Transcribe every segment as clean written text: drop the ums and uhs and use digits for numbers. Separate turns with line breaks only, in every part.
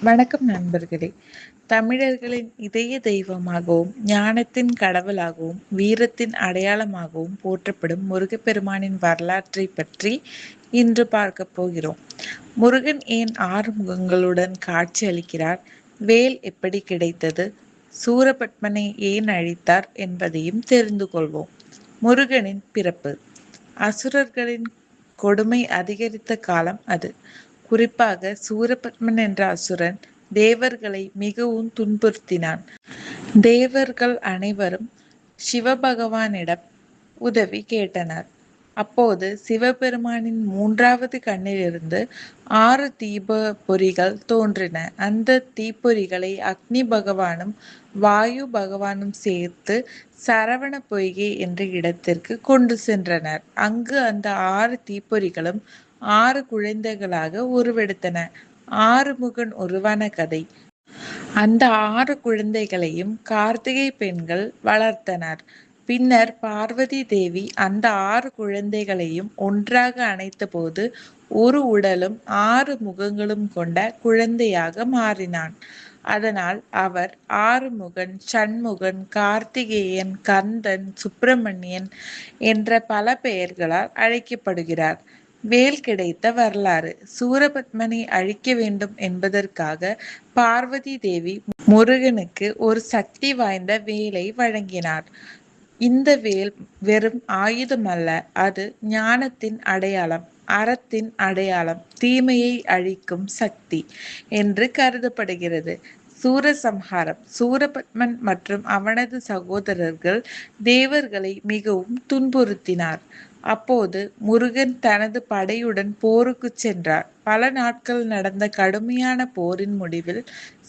வணக்கம் நண்பர்களே. தமிழர்களின் இதய தெய்வமாகவும் ஞானத்தின் கடவுளாகவும் வீரத்தின் அடையாளமாகவும் போற்றப்படும் முருகப்பெருமானின் வரலாற்றை பற்றி இன்று பார்க்க போகிறோம். முருகன் ஏன் 6 முகங்களுடன் காட்சி அளிக்கிறார், வேல் எப்படி கிடைத்தது, சூரபத்மனை ஏன் அழித்தார் என்பதையும் தெரிந்து கொள்வோம். முருகனின் பிறப்பு. அசுரர்களின் கொடுமை அதிகரித்த காலம் அது. குறிப்பாக சூரபத்மன் என்ற அசுரன் தேவர்களை மிகவும் துன்புறுத்தினான். தேவர்கள் அனைவரும் சிவபகவானிடம் உதவி கேட்டனர். அப்போது சிவபெருமானின் 3வது கண்ணிலிருந்து 6 தீப பொறிகள் தோன்றின. அந்த தீப்பொறிகளை அக்னி பகவானும் வாயு பகவானும் சேர்த்து சரவண பொய்கை என்ற இடத்திற்கு கொண்டு சென்றனர். அங்கு அந்த 6 தீப்பொறிகளும் 6 குழந்தைகளாக உருவெடுத்தன. 6 முகன் உருவான கதை. அந்த 6 குழந்தைகளையும் கார்த்திகை பெண்கள் வளர்த்தனர். பின்னர் பார்வதி தேவி அந்த 6 குழந்தைகளையும் ஒன்றாக அணைத்தபோது ஒரு உடலும் 6 முகங்களும் கொண்ட குழந்தையாக மாறினான். அதனால் அவர் ஆறுமுகன், சண்முகன், கார்த்திகேயன், கந்தன், சுப்பிரமணியன் என்ற பல பெயர்களால் அழைக்கப்படுகிறார். வேல் கிடைத்த வரலாறு. சூரபத்மனை அழிக்க வேண்டும் என்பதற்காக பார்வதி தேவி முருகனுக்கு ஒரு சக்தி வாய்ந்த வேலை வழங்கினார். இந்த வேல் வெறும் ஆயுதம் அல்ல, அது ஞானத்தின் அடையாளம், அறத்தின் அடையாளம், தீமையை அழிக்கும் சக்தி என்று கருதப்படுகிறது. சூரசம்ஹாரம். சூரபத்மன் மற்றும் அவனது சகோதரர்கள் தேவர்களை மிகவும் துன்புறுத்தினார். அப்போது முருகன் தனது படையுடன் போருக்கு சென்றார். பல நாட்கள் நடந்த கடுமையான போரின் முடிவில்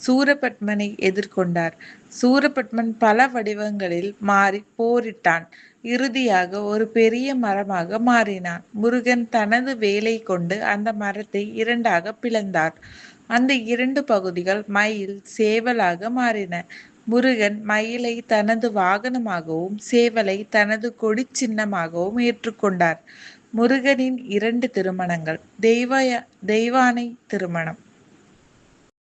சூரபத்மனை எதிர்கொண்டார். சூரபத்மன் பல வடிவங்களில் மாறி போரிட்டான். இறுதியாக ஒரு பெரிய மரமாக மாறினான். முருகன் தனது வேலை கொண்டு அந்த மரத்தை 2ஆக பிளந்தார். அந்த 2 பகுதிகள் மயில், சேவலாக மாறின. முருகன் மயிலை தனது வாகனமாகவும் சேவலை தனது கொடி சின்னமாகவும் ஏற்றுக்கொண்டார். முருகனின் 2 திருமணங்கள். தெய்வானை திருமணம்.